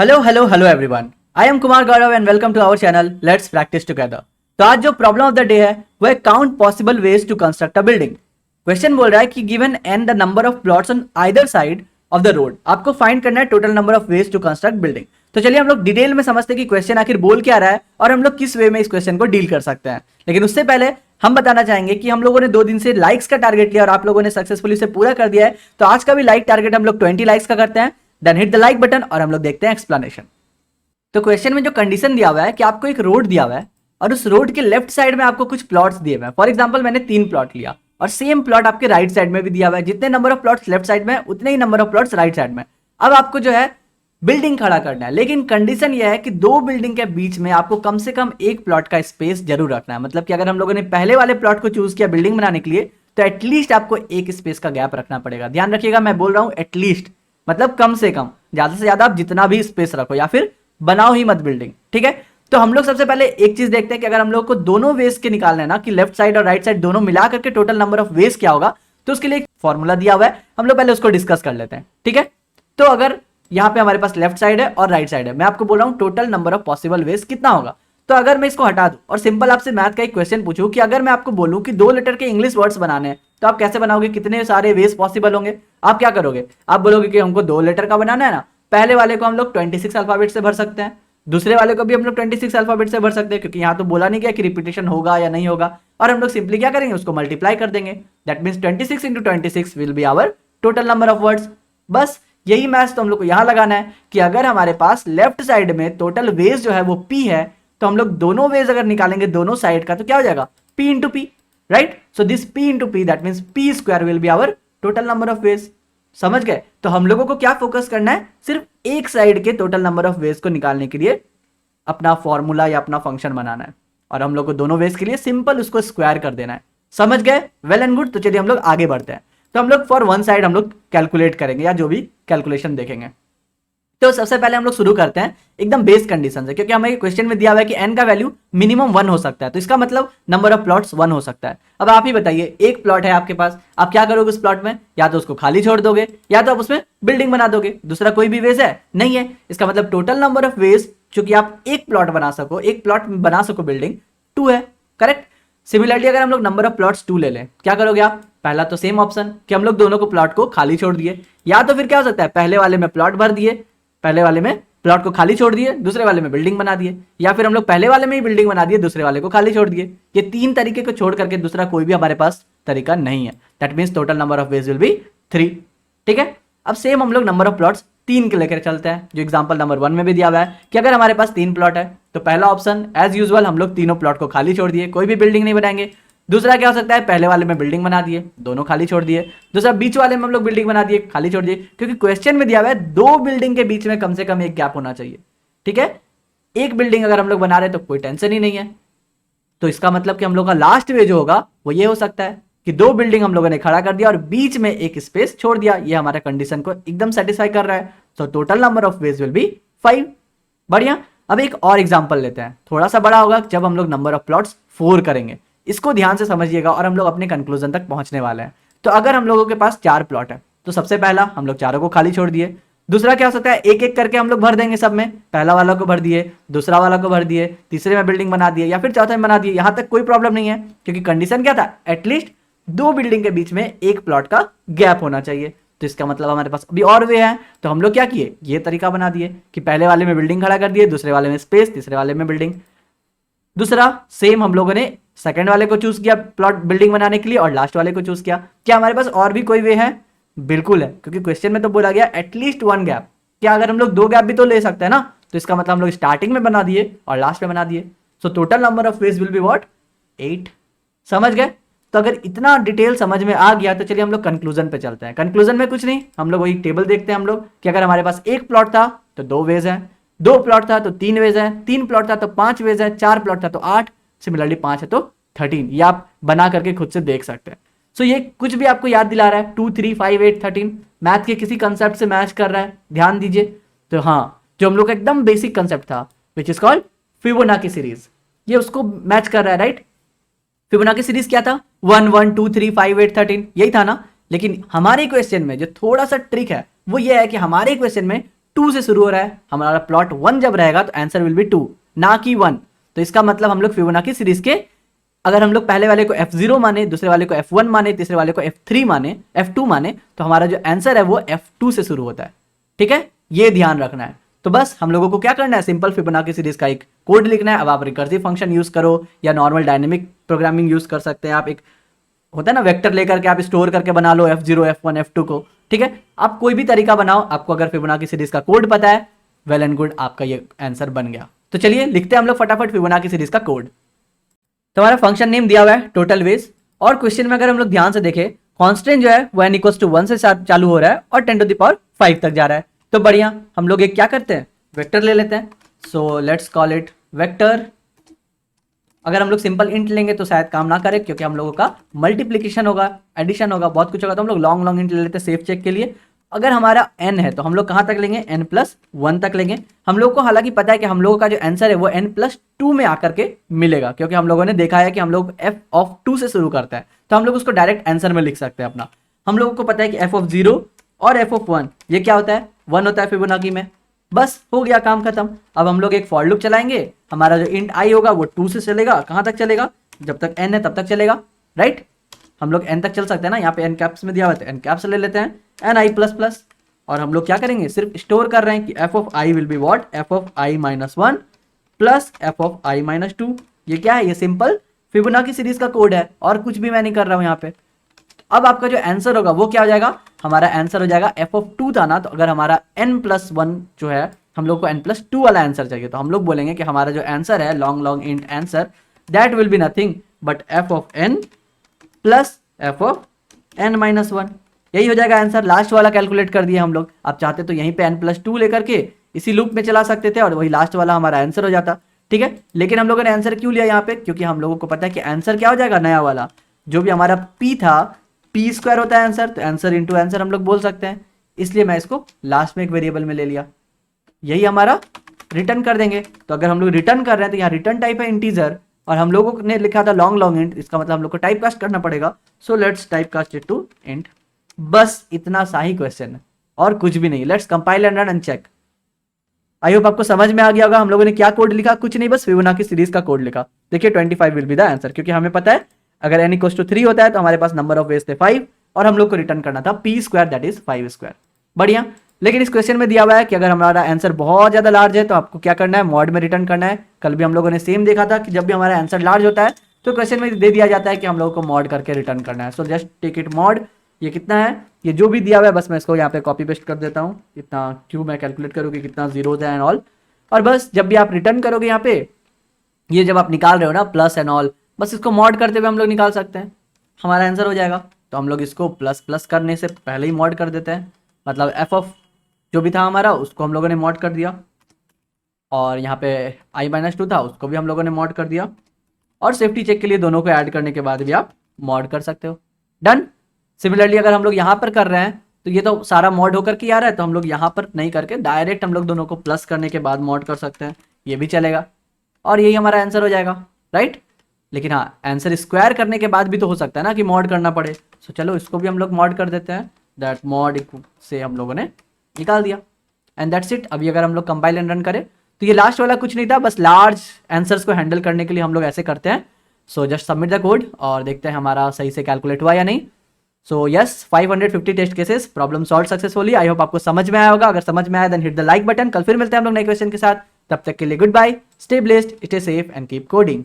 Hello everyone. I am Kumar Gaurav and welcome to our channel let's practice together. तो आज जो problem of the day है वो है count possible ways to construct a building. Question बोल रहा है कि given n the number of plots on either side of the road, आपको फाइंड करना है total number of ways to construct building. तो चलिए हम लोग डिटेल में समझते हैं कि क्वेश्चन आखिर बोल क्या रहा है और हम लोग किस वे में इस क्वेश्चन को डील कर सकते हैं। लेकिन उससे पहले हम बताना चाहेंगे कि हम लोगों ने 2 दिन से लाइक्स का टारगेट लिया और आप लोगों ने सक्सेसफुली से पूरा कर दिया है। तो आज का भी लाइक टारगेट हम लोग 20 लाइक्स का करते हैं। Then hit the like button और हम लोग देखते हैं एक्सप्लेनेशन। तो क्वेश्चन में जो कंडीशन दिया हुआ है कि आपको एक रोड दिया हुआ है और उस रोड के लेफ्ट साइड में आपको कुछ प्लॉट्स दिए हुए हैं। फॉर एग्जांपल मैंने 3 प्लॉट लिया और सेम प्लॉट आपके राइट साइड में भी दिया हुआ है। जितने number of plots left side में उतने ही number of plots right side में। अब आपको जो है बिल्डिंग खड़ा करना है, लेकिन कंडीशन यह है कि 2 बिल्डिंग के बीच में आपको कम से कम एक प्लॉट का स्पेस जरूर रखना है। मतलब कि अगर हम लोगों ने पहले वाले प्लॉट को चूज किया बिल्डिंग बनाने के लिए तो एटलीस्ट आपको एक स्पेस का गैप रखना पड़ेगा। ध्यान रखिएगा, मैं बोल रहा हूं एटलीस्ट, मतलब कम से कम। ज्यादा से ज्यादा आप जितना भी स्पेस रखो या फिर बनाओ ही मत बिल्डिंग, ठीक है। तो हम लोग सबसे पहले एक चीज देखते हैं कि अगर हम लोग को दोनों वेज के निकालना है ना, कि लेफ्ट साइड और राइट साइड दोनों मिला करके टोटल नंबर ऑफ वेज क्या होगा, तो उसके लिए एक फॉर्मूला दिया हुआ है। हम लोग पहले उसको डिस्कस कर लेते हैं, ठीक है। तो अगर यहां पे हमारे पास लेफ्ट साइड है और राइट साइड है, मैं आपको बोल रहा हूं total number of possible ways कितना होगा। तो अगर मैं इसको हटा दूं और सिंपल आपसे मैथ का एक क्वेश्चन पूछूं कि अगर मैं आपको बोलूं कि 2 लेटर के इंग्लिश वर्ड्स बनाने हैं तो आप कैसे बनाओगे, कितने सारे वेज पॉसिबल होंगे। आप क्या करोगे, आप बोलोगे कि हमको 2 लेटर का बनाना है ना, पहले वाले को हम लोग 26 अल्फाबेट से भर सकते हैं, दूसरे वाले को भी हम लोग 26 अल्फाबेट से भर सकते हैं, क्योंकि यहां तो बोला नहीं गया कि रिपीटेशन होगा या नहीं होगा। और हम लोग सिंपली क्या करेंगे, उसको मल्टीप्लाई कर देंगे। That means 26 into 26 will be our total number of words. बस यही मैथ्स तो हम लोग को यहां लगाना है कि अगर हमारे पास लेफ्ट साइड में टोटल वेज जो है वो p है, तो हम लोग दोनों वेज अगर निकालेंगे दोनों साइड का तो क्या हो जाएगा, p into p, right. So this p into p that means p square will be our total number of ways. समझ गए। तो हम लोगों को क्या फोकस करना है, सिर्फ एक साइड के टोटल नंबर ऑफ वेज को निकालने के लिए अपना फॉर्मूला या अपना फंक्शन बनाना है, और हम लोग को दोनों वेज के लिए सिंपल उसको स्क्वायर कर देना है। समझ गए, वेल एंड गुड। तो चलिए हम लोग आगे बढ़ते हैं। तो हम लोग फॉर वन साइड हम लोग कैलकुलेट करेंगे या जो भी कैलकुलेशन देखेंगे। तो सबसे पहले हम लोग शुरू करते हैं एकदम बेस कंडीशन से, क्योंकि हमें क्वेश्चन में दिया हुआ है कि n का वैल्यू मिनिमम 1 हो सकता है, तो इसका मतलब नंबर ऑफ प्लॉट्स 1 हो सकता है। अब आप ही बताइए, एक प्लॉट है आपके पास, आप क्या करोगे उस प्लॉट में, या तो उसको खाली छोड़ दोगे या तो आप उसमें बिल्डिंग बना दोगे। दूसरा कोई भी वेज है नहीं है। इसका मतलब टोटल नंबर ऑफ वेज चूंकि आप एक प्लॉट बना सको, एक प्लॉट बना सको बिल्डिंग, 2 है, करेक्ट। सिमिलरली अगर हम लोग नंबर ऑफ प्लॉट्स 2 ले लें, क्या करोगे आप, पहला तो सेम ऑप्शन कि हम लोग दोनों को प्लॉट को खाली छोड़ दिए, या तो फिर क्या हो सकता है पहले वाले में प्लॉट भर दिए, पहले वाले में प्लॉट को खाली छोड़ दिए, दूसरे वाले में बिल्डिंग बना दिए, या फिर हम लोग पहले वाले में ही बिल्डिंग बना दिए, दूसरे वाले को खाली छोड़ दिए। ये 3 तरीके को छोड़ करके दूसरा कोई भी हमारे पास तरीका नहीं है। That means total number of veg will be 3, ठीक है। अब सेम हम लोग नंबर ऑफ प्लॉट्स 3 के लेकर चलते हैं, जो एग्जांपल नंबर 1 में भी दिया हुआ है कि अगर हमारे पास 3 प्लॉट है तो पहला ऑप्शन एज यूजुअल हम लोग तीनों प्लॉट को खाली छोड़ दिए, कोई भी बिल्डिंग नहीं बनाएंगे। दूसरा क्या हो सकता है, पहले वाले में बिल्डिंग बना दिए, दोनों खाली छोड़ दिए। दूसरा बीच वाले में हम लोग बिल्डिंग बना दिए, खाली छोड़ दिए, क्योंकि क्वेश्चन में दिया हुआ है 2 बिल्डिंग के बीच में कम से कम एक गैप होना चाहिए, ठीक है। एक बिल्डिंग अगर हम लोग बना रहे हैं तो कोई टेंशन ही नहीं है। तो इसका मतलब कि हम लोग का लास्ट वे जो होगा वो ये हो सकता है कि 2 बिल्डिंग हम लोगों ने खड़ा कर दिया और बीच में एक स्पेस छोड़ दिया। ये हमारा कंडीशन को एकदम सेटिस्फाई कर रहा है। तो total number of veg will be 5। बढ़िया। अब एक और एग्जांपल लेते हैं, थोड़ा सा बड़ा होगा जब हम लोग नंबर ऑफ प्लॉट्स 4 करेंगे। इसको ध्यान से समझिएगा और हम लोग अपने कंक्लूजन तक पहुंचने वाले हैं। तो अगर हम लोगों के पास 4 प्लॉट है तो सबसे पहला हम लोग चारों को खाली छोड़ दिए। दूसरा क्या हो सकता है, एक एक करके हम लोग भर देंगे सब में, पहला वाला को भर दिए, दूसरा वाला को भर दिए, तीसरे में बिल्डिंग बना दिए, या फिर चौथे में बना दिए। यहां तक कोई प्रॉब्लम नहीं है, क्योंकि कंडीशन क्या था, एटलीस्ट 2 बिल्डिंग के बीच में एक प्लॉट का गैप होना चाहिए। तो इसका मतलब हमारे पास अभी और वे है। तो हम लोग क्या किए, ये तरीका बना दिए कि पहले वाले में बिल्डिंग खड़ा कर दिए, दूसरे वाले में स्पेस, तीसरे वाले में बिल्डिंग। दूसरा सेम हम लोगों ने सेकंड वाले को चूज किया प्लॉट बिल्डिंग बनाने के लिए और लास्ट वाले को चूज किया। क्या हमारे पास और भी कोई वे है, बिल्कुल है, क्योंकि क्वेश्चन में तो बोला गया एटलीस्ट 1 गैप। क्या अगर हम लोग 2 गैप भी तो ले सकते हैं ना, तो इसका मतलब हम लोग स्टार्टिंग में बना दिए और लास्ट में बना दिए। So total number of veg will be what, 8। समझ गए। तो अगर इतना डिटेल समझ में आ गया तो चलिए हम लोग कंक्लूजन पे चलते हैं। कंक्लूजन में कुछ नहीं, हम लोग वही टेबल देखते हैं हम लोग कि अगर हमारे पास एक प्लॉट था तो 2 वेज है, 2 प्लॉट था तो 3 वेज है, 3 प्लॉट था तो 5 वेज है, 4 प्लॉट था तो 8, सिमिलरली 5 है तो 13। ये आप बना करके खुद से देख सकते हैं। सो ये कुछ भी आपको याद दिला रहा है, 2 3 5 8 13 मैथ के किसी कंसेप्ट से मैच कर रहा है, ध्यान दीजिए। तो हाँ, जो हम लोग का एकदम बेसिक कंसेप्ट था which is called Fibonacci series, ये उसको मैच कर रहा है, राइट। फिबोनाची सीरीज क्या था, 1 1 2 3 5 8 13, यही था ना। लेकिन हमारे क्वेश्चन में जो थोड़ा सा ट्रिक है वो ये है कि हमारे क्वेश्चन में 2 से शुरू हो रहा है, हमारा प्लॉट 1 जब रहेगा तो आंसर विल बी 2 ना कि 1। तो इसका मतलब हम लोग फिबोनाची सीरीज के अगर हम लोग पहले वाले को F0 माने, दूसरे वाले को F1 माने, तीसरे वाले को F3 माने, F2 माने, तो हमारा जो आंसर है वो F2 से शुरू होता है। ठीक है, ये ध्यान रखना है। तो बस हम लोगों को क्या करना है, सिंपल फिबोनाची सीरीज का एक कोड लिखना है। अब आप रिकर्सिव फंक्शन यूज करो या नॉर्मल डायनेमिक प्रोग्रामिंग यूज कर सकते हैं। आप एक होता है ना वेक्टर लेकर के आप स्टोर करके बना लो F0, F1, F2 को। ठीक है, आप कोई भी तरीका बनाओ, आपको अगर फिबोनाची सीरीज का कोड पता है, वेल एंड गुड, आपका ये आंसर बन गया। तो चलिए लिखते हैं हम लोग फटाफट फिबोनाची सीरीज का कोड। तो हमारा फंक्शन नेम दिया हुआ है टोटल वेज, और क्वेश्चन में अगर हम लोग ध्यान से देखें, कांस्टेंट जो है वो n = 1 से चालू हो रहा है और 10⁵ तक जा रहा है। तो बढ़िया, हम लोग एक क्या करते हैं, वेक्टर ले लेते हैं। So let's call it vector. अगर हम लोग सिंपल इंट लेंगे तो शायद काम ना करे, क्योंकि हम लोगों का मल्टीप्लीकेशन होगा, एडिशन होगा, बहुत कुछ होगा, तो हम लोग लॉन्ग लॉन्ग इंट ले लेते हैं सेफ चेक के लिए। अगर हमारा n है तो हम लोग कहाँ तक लेंगे, n+1 तक लेंगे। हम लोग को हालांकि पता है कि हम लोगों का जो आंसर है वो n+2 में आकर के मिलेगा, क्योंकि हम लोगों ने देखा है कि हम लोग f(2) से शुरू करता है, तो हम लोग उसको डायरेक्ट आंसर में लिख सकते हैं अपना। हम लोगों को पता है कि f(0) और f(1) ये क्या होता है, 1 होता है फिबोनाची में। बस हो गया काम खत्म। अब हम लोग एक फॉर लूप चलाएंगे, हमारा जो इंट i होगा वो 2 से चलेगा, कहाँ तक चलेगा, जब तक n है तब तक चलेगा, राइट। हम लोग n तक चल सकते हैं ना, यहाँ पे n कैप्स में दिया हुआ है, n कैप्स ले लेते हैं, ni++। और हम लोग क्या करेंगे, सिर्फ स्टोर कर रहे हैं कि f(i) will be what, f(i-1) plus f(i-2). ये क्या है, ये सिंपल फिबोनाची सीरीज का कोड है, और कुछ भी मैं नहीं कर रहा हूँ यहाँ पे। अब आपका जो आंसर होगा वो क्या हो जाएगा, हमारा आंसर हो जाएगा f(2) था ना, तो अगर हमारा n+1 जो है, हम लोग को n+2 वाला आंसर चाहिए, तो हम लोग बोलेंगे कि हमारा जो आंसर है long long int answer, that will be nothing but f(n) plus f(n-1). यही हो जाएगा आंसर। लास्ट वाला कैलकुलेट कर दिया हम लोग। आप चाहते तो यहीं पे n+2 लेकर के इसी लूप में चला सकते थे और वही लास्ट वाला हमारा आंसर हो जाता। ठीक है, लेकिन हम लोगों ने आंसर क्यों लिया यहाँ पे, क्योंकि हम लोगों को पता है कि आंसर क्या हो जाएगा, नया वाला जो भी हमारा p था, p² होता है आंसर, तो आंसर इंटू आंसर हम लोग बोल सकते हैं। इसलिए मैं इसको लास्ट में एक वेरिएबल में ले लिया। यही हमारा रिटर्न कर देंगे। तो अगर हम लोग रिटर्न कर रहे हैं तो यहाँ रिटर्न टाइप है इंटीजर, और हम लोगों ने लिखा था लॉन्ग लॉन्ग इंट, इसका मतलब हम लोग को टाइप कास्ट करना पड़ेगा। So let's type cast it to int. बस इतना सा ही क्वेश्चन है और कुछ भी नहीं। Let's compile and run and check. I hope आपको समझ में आ गया होगा हम लोगों ने क्या कोड लिखा, कुछ नहीं, बस फिबोनाची सीरीज का कोड लिखा। देखिए 25 विल बी द आंसर, क्योंकि हमें पता है अगर n = 3 होता है तो हमारे पास नंबर ऑफ वेज थे 5, और हम लोग को रिटर्न करना था p² दैट इज 5²। बढ़िया। लेकिन इस क्वेश्चन में दिया हुआ है कि अगर हमारा आंसर बहुत ज्यादा लार्ज है तो आपको क्या करना है, मॉड में रिटर्न करना है। कल भी हम लोगों ने सेम देखा था कि जब भी हमारा आंसर लार्ज होता है तो क्वेश्चन में दे दिया जाता है कि हम लोगों को मॉड करके रिटर्न करना है। So just take it mod. ये कितना है, ये जो भी दिया हुआ है, बस मैं इसको यहाँ पे कॉपी पेस्ट कर देता हूँ। इतना क्यों मैं कैलकुलेट करूँ कि कितना जीरोज है एंड ऑल। और बस जब भी आप रिटर्न करोगे यहाँ पे, ये जब आप निकाल रहे हो ना प्लस एंड ऑल, बस इसको मॉड करते हुए हम लोग निकाल सकते हैं, हमारा आंसर हो जाएगा। तो हम लोग इसको प्लस प्लस करने से पहले ही मॉड कर देते हैं, मतलब एफ ऑफ जो भी था हमारा उसको हम लोगों ने मॉड कर दिया, और यहाँ पे i-2 था उसको भी हम लोगों ने मॉड कर दिया, और सेफ्टी चेक के लिए दोनों को ऐड करने के बाद भी आप मॉड कर सकते हो। डन। सिमिलरली अगर हम लोग यहाँ पर कर रहे हैं तो ये तो सारा मॉड होकर के आ रहा है, तो हम लोग यहाँ पर नहीं करके डायरेक्ट हम लोग दोनों को प्लस करने के बाद मॉड कर सकते हैं, ये भी चलेगा, और यही हमारा आंसर हो जाएगा, राइट। लेकिन हाँ, आंसर स्क्वायर करने के बाद भी तो हो सकता है ना कि मॉड करना पड़े। सो चलो इसको भी हम लोग मॉड कर देते हैं, दैट मॉड से हम लोगों ने निकाल दिया, एंड दैट्स इट। अभी अगर हम लोग कंपाइल एंड रन करें तो ये लास्ट वाला कुछ नहीं था, बस लार्ज आंसर्स को हैंडल करने के लिए हम लोग ऐसे करते हैं। So just submit the code और देखते हैं हमारा सही से कैलकुलेट हुआ या नहीं। So yes, 550 test cases, problem solve successfully. I hope आपको समझ में आया होगा। अगर समझ में आया then hit the like button. कल फिर मिलते हैं हम लोग नए क्वेश्चन के साथ, तब तक के लिए good bye, stay blessed, stay safe and keep coding.